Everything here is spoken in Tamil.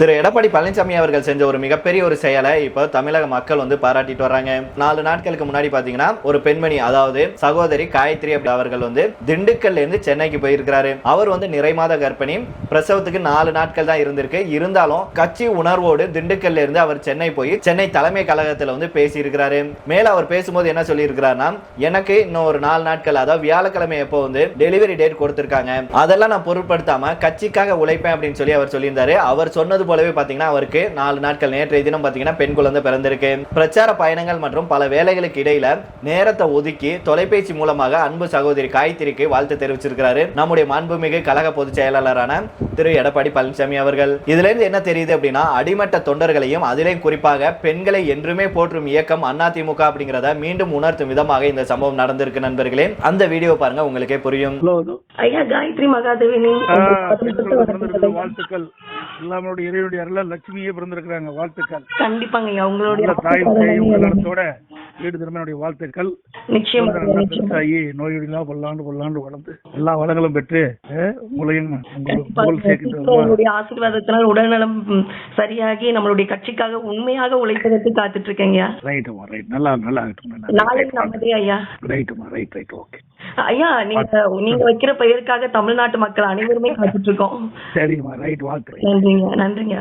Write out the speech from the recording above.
திரு எடப்பாடி பழனிசாமி அவர்கள் செஞ்ச ஒரு மிகப்பெரிய ஒரு செயலை இப்போ தமிழக மக்கள் பாராட்டிட்டு வர்றாங்க. 4 நாட்களுக்கு முன்னாடி பாத்தீங்கன்னா ஒரு பெண்மணி, அதாவது சகோதரி காயத்ரி அவர்கள் திண்டுக்கல்ல இருந்து சென்னைக்கு போயிருக்கிறாரு. அவர் நிறைமாத கர்ப்பிணி, பிரசவத்துக்கு 4 நாட்கள் தான் இருந்திருக்கு. இருந்தாலும் கட்சி உணர்வோடு திண்டுக்கல்ல இருந்து அவர் சென்னை போய் சென்னை தலைமை கழகத்தில் பேசி இருக்கிறாரு. மேல அவர் பேசும்போது என்ன சொல்லி இருக்கிறாருன்னா, எனக்கு இன்னும் ஒரு 4 நாட்கள், அதாவது வியாழக்கிழமை எப்போ டெலிவரி டேட் கொடுத்திருக்காங்க, அதெல்லாம் நான் பொருட்படுத்தாம கட்சிக்காக உழைப்பேன் அப்படின்னு சொல்லி அவர் சொல்லியிருந்தாரு. அவர் சொன்னது போலவே பாத்தீங்கன்னா அவருக்கு 4 நாட்கள், நேற்றைய தினம் பாத்தீங்கன்னா பெண் குழந்தை பிறந்திருக்கு. பிரச்சார பயணங்கள் மற்றும் பல வேலைகளுக்கு இடையில நேரத்தை ஒதுக்கி தொலைபேசி மூலமாக அன்பு சகோதரி காயத்ரிக்கு வாழ்த்து தெரிவிச்சிருக்கிறாரு நம்முடைய மாண்புமிகு கழக பொதுச் செயலாளரான திரு எடப்பாடி பழனிசாமி அவர்கள். இதுல இருந்து என்ன தெரியுது அப்படின்னா, அடிமட்ட தொண்டர்களையும் அதிலேயும் குறிப்பாக பெண்களை என்றுமே போற்றும் இயக்கம் அதிமுக அப்படிங்கறத மீண்டும் உணர்த்தும் விதமாக இந்த சம்பவம் நடந்திருக்கு. நண்பர்களே, அந்த வீடியோ பாருங்க, உங்களுக்கே புரியும். ஐயா காயத்ரி மகாதேவினி வாழ்த்துக்கள். எல்லாருடைய இறைவனுடைய அருள லட்சுமியே பிறந்திருக்கிறாங்க. வாழ்த்துக்கள். கண்டிப்பாங்க ஐயா, உங்களுடைய தாயோட வீடு திருமணனுடைய வாழ்த்துக்கள். நிச்சயமா நோயுடைய பல்லாண்டு வளர்ந்து எல்லா வளங்களும் பெற்று உங்களையும் உங்களுடைய ஆசீர்வாதத்தினால் உடல்நலம் சரியாகி நம்மளுடைய கட்சிக்காக உண்மையாக உழைப்பதற்கு காத்துட்டு இருக்கேங்க. ரைட்டுமா, ரைட். நல்லா நாளைக்கு நமதே ஐயா. ரைட்டுமா, ரைட். ஓகே ஐயா, நீங்க வைக்கிற பெயருக்காக தமிழ்நாட்டு மக்கள் அனைவருமே காத்துட்டு இருக்கோம். சரிம்மா, ரைட். வாழ்த்து. நன்றிங்க.